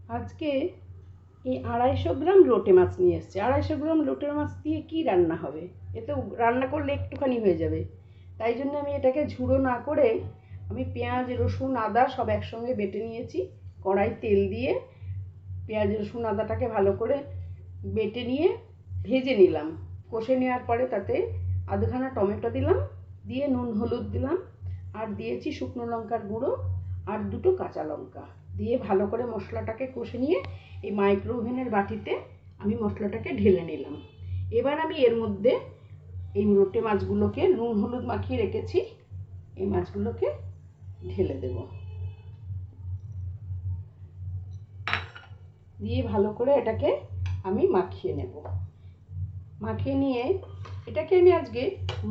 আজকে এই 250 গ্রাম লোটে মাছ নিয়ে এসেছি। 250 গ্রাম লোটে মাছ দিয়ে কি রান্না হবে? এ তো রান্না করলে একটুখানি হয়ে যাবে। তাই জন্য আমি এটাকে ঝুড়ো না করে আমি পেঁয়াজ রসুন আদা সব একসঙ্গে বেটে নিয়েছি। কড়াই তেল দিয়ে পেঁয়াজ রসুন আদাটাকে ভালো করে বেটে নিয়ে ভেজে নিলাম। কষে নেওয়ার পরে তাতে আধখানা টমেটো দিলাম, দিয়ে নুন হলুদ দিলাম, আর দিয়েছি শুকনো লঙ্কার গুঁড়ো আর 2টো কাঁচা লঙ্কা দিয়ে ভালো করে মশলাটাকে কষে নিয়ে এই মাইক্রো ওভেনের বাটিতে আমি মশলাটাকে ঢেলে নিলাম। এবার আমি এর মধ্যে এই লোটে মাছগুলোকে নুন হলুদ মাখিয়ে রেখেছি, এই মাছগুলোকে ঢেলে দেব। দিয়ে ভালো করে এটাকে আমি মাখিয়ে নেব। মাখিয়ে নিয়ে এটাকে আমি আজকে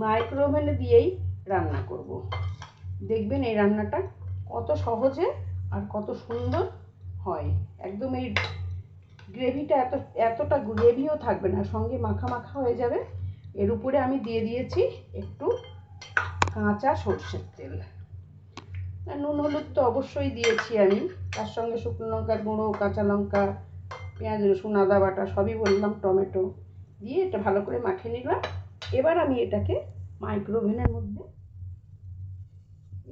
মাইক্রো ওভেনে দিয়েই রান্না করব। দেখবেন এই রান্নাটা কত সহজে আর কত সুন্দর হয়। একদম এই গ্রেভিটা এতটা গ্রেভিও থাকবে না, সঙ্গে মাখা মাখা হয়ে যাবে। এর উপরে আমি দিয়ে দিয়েছি একটু কাঁচা সরষের তেল। নুন হলুদ তো অবশ্যই দিয়েছি আমি, তার সঙ্গে শুকনো লঙ্কার গুঁড়ো, কাঁচা লঙ্কা, পেঁয়াজ রসুন আদা বাটা সবই বললাম, টমেটো দিয়ে এটা ভালো করে মাখিয়ে নিলাম। এবার আমি এটাকে মাইক্রো ওভেনের মধ্যে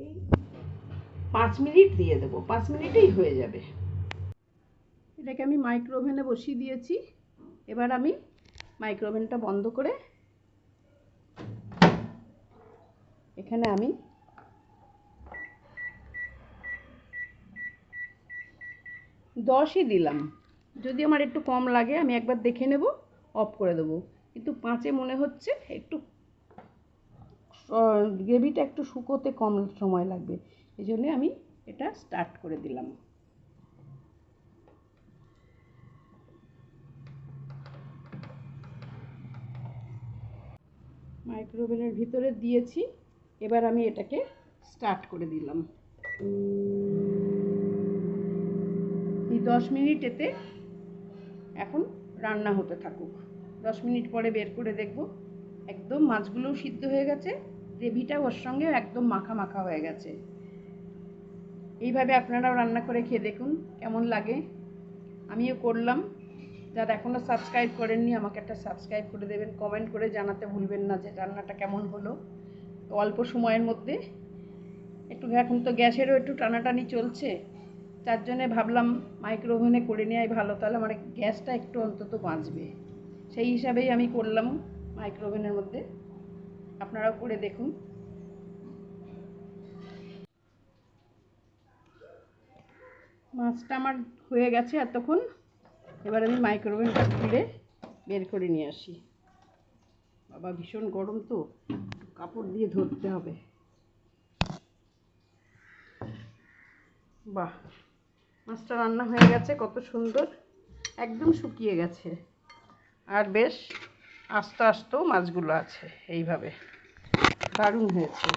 এই 5 মিনিট দিয়ে দেবো। 5 মিনিটেই হয়ে যাবে। এটাকে আমি মাইক্রো ওভেনে বসিয়ে দিয়েছি। এবার আমি মাইক্রো ওভেনটা বন্ধ করে এখানে আমি 10ই দিলাম। যদি আমার একটু কম লাগে আমি একবার দেখে নেব, অফ করে দেবো। কিন্তু 5-এ মনে হচ্ছে একটু গ্রেভিটা একটু শুকোতে কম সময় লাগবে, এই জন্যে আমি এটা স্টার্ট করে দিলাম। মাইক্রো ওভেনের ভিতরে দিয়েছি। এবার আমি এটাকে স্টার্ট করে দিলাম। এই 10 মিনিট এতে এখন রান্না হতে থাকুক। 10 মিনিট পরে বের করে দেখব একদম মাছগুলোও সিদ্ধ হয়ে গেছে, গ্রেভিটাও ওর সঙ্গে একদম মাখা মাখা হয়ে গেছে। এইভাবে আপনারাও রান্না করে খেয়ে দেখুন কেমন লাগে। আমিও করলাম। যারা এখনও সাবস্ক্রাইব করেননি আমাকে একটা সাবস্ক্রাইব করে দেবেন, কমেন্ট করে জানাতে ভুলবেন না যে রান্নাটা কেমন হলো। অল্প সময়ের মধ্যে একটু, এখন তো গ্যাসেরও একটু টানাটানি চলছে, তার জন্যে ভাবলাম মাইক্রো ওভেনে করে নেওয়াই ভালো, তাহলে আমার গ্যাসটা একটু অন্তত বাঁচবে। সেই হিসাবেই আমি করলাম মাইক্রো ওভেনের মধ্যে। আপনারাও করে দেখুন। মাছটা আমার হয়ে গেছে এতক্ষণ। এবার আমি মাইক্রো ওভেনটা খুলে বের করে নিয়ে আসি। বাবা ভীষণ গরম তো, কাপড় দিয়ে ধরতে হবে। বাহ, মাছটা রান্না হয়ে গেছে, কত সুন্দর একদম শুকিয়ে গেছে। আর বেশ আস্ত আস্ত মাছগুলো আছে, এইভাবে দারুণ হয়েছে।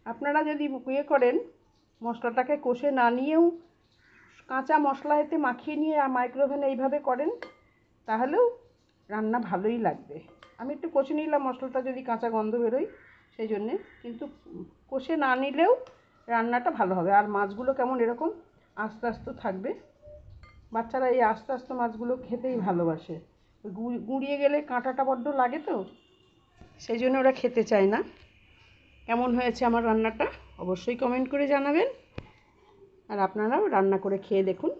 আপনারা যদি করেন, মশলাটাকে কষে না নিয়েও কাঁচা মশলা এতে মাখিয়ে নিয়ে মাইক্রো ওভেনে এইভাবে করেন, তাহলেও রান্না ভালোই লাগবে। আমি একটু কষে নিলাম মশলাটা যদি কাঁচা গন্ধ বেরোয় সেই জন্যে, কিন্তু কষে না নিলেও রান্নাটা ভালো হবে। আর মাছগুলো কেমন এরকম আস্তে আস্তে থাকবে। বাচ্চারা এই আস্তে আস্তে মাছগুলো খেতেই ভালোবাসে। গুঁড়িয়ে গেলে কাঁটাটা বড্ড লাগে তো, সেই জন্য ওরা খেতে চায় না। কেমন হয়েছে আমার রান্নাটা অবশ্যই কমেন্ট করে জানাবেন। আর আপনারাও রান্না করে খেয়ে দেখুন।